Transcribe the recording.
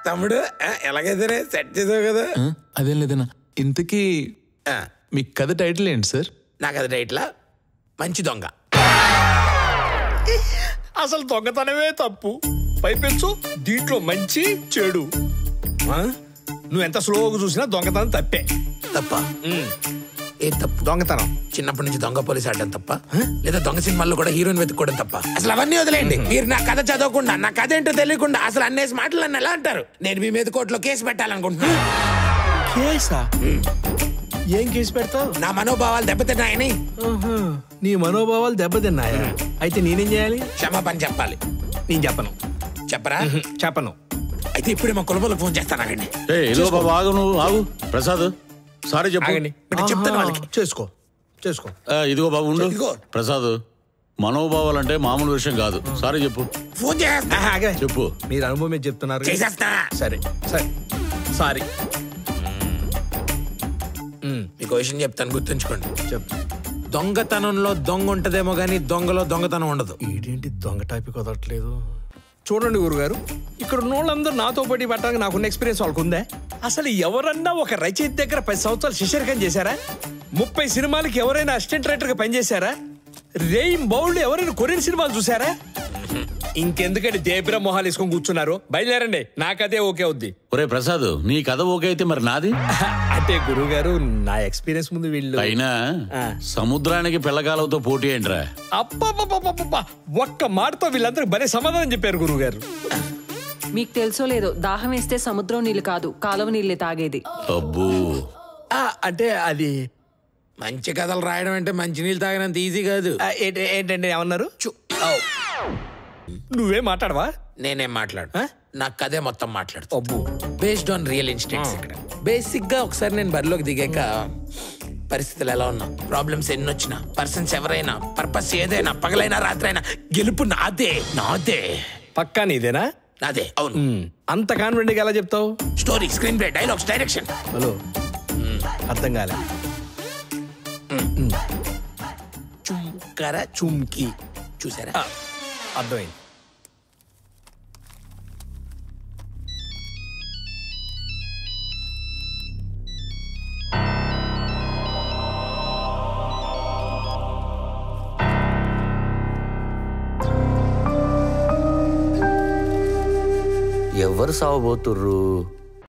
తమ్ముడు ఎలాగైతే సెట్ చేసావు కదా. అదేం లేదన్నా. ఇంతకీ మీ కథ టైటిల్ ఏంటి సార్? నా కథ టైటిల్ మంచి దొంగ. అసలు దొంగతనమే తప్పు, పైపెచ్చు దీంట్లో మంచి చెడు. నువ్వు ఎంత స్లోగా చూసినా దొంగతనం తప్పే. తప్ప ఏ తప్పు? దొంగతనం చిన్నప్పటి నుంచి దొంగ పోలీసు ఆడడం తప్ప, లేదా దొంగ సినిమాల్లో కూడా హీరోయిన్ వెతుక్కోవడం తప్ప? అసలు అవన్నీ వదిలేయండి. మీరు నా కథ చదవకుండా, నా కథ ఏంటో తెలియకుండా అసలు అన్నేసి మాటలు నన్ను ఎలా అంటారు? నేను మీ మీద కోర్టులో కేసు పెట్టాలనుకుంటున్నా. కేసా? ఏం కేసు పెడతావు? నా మనోభావాలు దెబ్బతిన్నాయని. నీ మనోభావాలు దెబ్బతిన్నాయా? అయితే నేనేం చేయాలి? క్షమాపణ చెప్పాలి. నేను చెప్పను. చెప్పరా? చెప్పను. అయితే ఇప్పుడే మా కులబోళ్ళకి ఫోన్ చేస్తాను. ప్రసాద్ సారీ చెప్పండి. చెప్తాను వాళ్ళకి. చేసుకో చేసుకో. ఇదిగో బాబు ఉండు. ప్రసాద్, మనోభావాలంటే మామూలు విషయం కాదు. సారీ చెప్పు. ఫోన్ చేస్తా. చెప్పు. మీరు అనుభవం మీద చెప్తున్నారు. చేసేస్తా. సరే సరే సారీ. మీకు విషయం చెప్తాను, గుర్తుంచుకోండి. చెప్పు. దొంగతనంలో దొంగ ఉంటదేమో గానీ దొంగలో దొంగతనం ఉండదు. ఏంటి దొంగ టాపిక్ వదలట్లేదు? చూడండి గురుగారు, ఇక్కడ ఉన్న వాళ్ళందరూ నాతో పోటీ పట్టడానికి నాకున్న ఎక్స్పీరియన్స్ వాళ్ళకు ఉందే? అసలు ఎవరన్నా ఒక రచయిత దగ్గర 10 సంవత్సరాలు శిష్యరికం చేశారా? 30 సినిమాలకి ఎవరైనా అసిస్టెంట్ రైటర్ గా పనిచేశారా? రేయిం బౌల్డ్ ఎవరైనా కొరియన్ సినిమాలు చూసారా? ఇంకెందుకంటే దేబ్ర మొహాలు వేసుకొని కూర్చున్నారు. బయలుదేరండి, నాకదే ఓకే అవుద్ది. ఒరే ప్రసాద్, నీ కథ ఓకే అయితే మరి నాది? అంటే గురువు గారు, నా ఎక్స్పీరియన్స్ ముందు వీళ్ళు అయినా సముద్రానికి పిల్లకాలతో పోటీ ఏంట్రా? అప్ప ఒక్క మాటతో వీళ్ళందరూ భలే సమాధానం చెప్పారు గురువు గారు. మీకు తెలుసో లేదో, దాహం వేస్తే సముద్రం నీళ్ళు కాదు, కాలువ నీళ్ళే తాగేది. అబ్బో, అంటే అది మంచి కథలు రాయడం అంటే మంచి నీళ్ళు తాగినంత ఈజీ కాదు. ఏంటండి ఏమన్నారు? నువ్వేం మాట్లాడవా? నేనేం మాట్లాడు, నా కథే మొత్తం మాట్లాడుతా. అబ్బో, బేస్డ్ ఆన్ రియల్ ఇన్సిడెంట్స్. ఇక్కడ బేసిక్ గా ఒకసారి నేను బరిలోకి దిగాక పరిస్థితులు ఎలా ఉన్నా, ప్రాబ్లమ్స్ ఎన్నొచ్చినా, పర్సన్స్ ఎవరైనా, పర్పస్ ఏదైనా, పగలైనా రాత్రైనా గెలుపు నాదే. నాదే. పక్కా నీదేనా? నాదే. అవును. అంత కాన్ఫిడెంట్ గా ఎలా చెప్తావు? Story, screen play, dialogues, direction. Hello, అర్థం కాలే. చుంకర చుమ్కి చూసారా? అర్థమైంది. ఎవరు సావబోతుర్రు?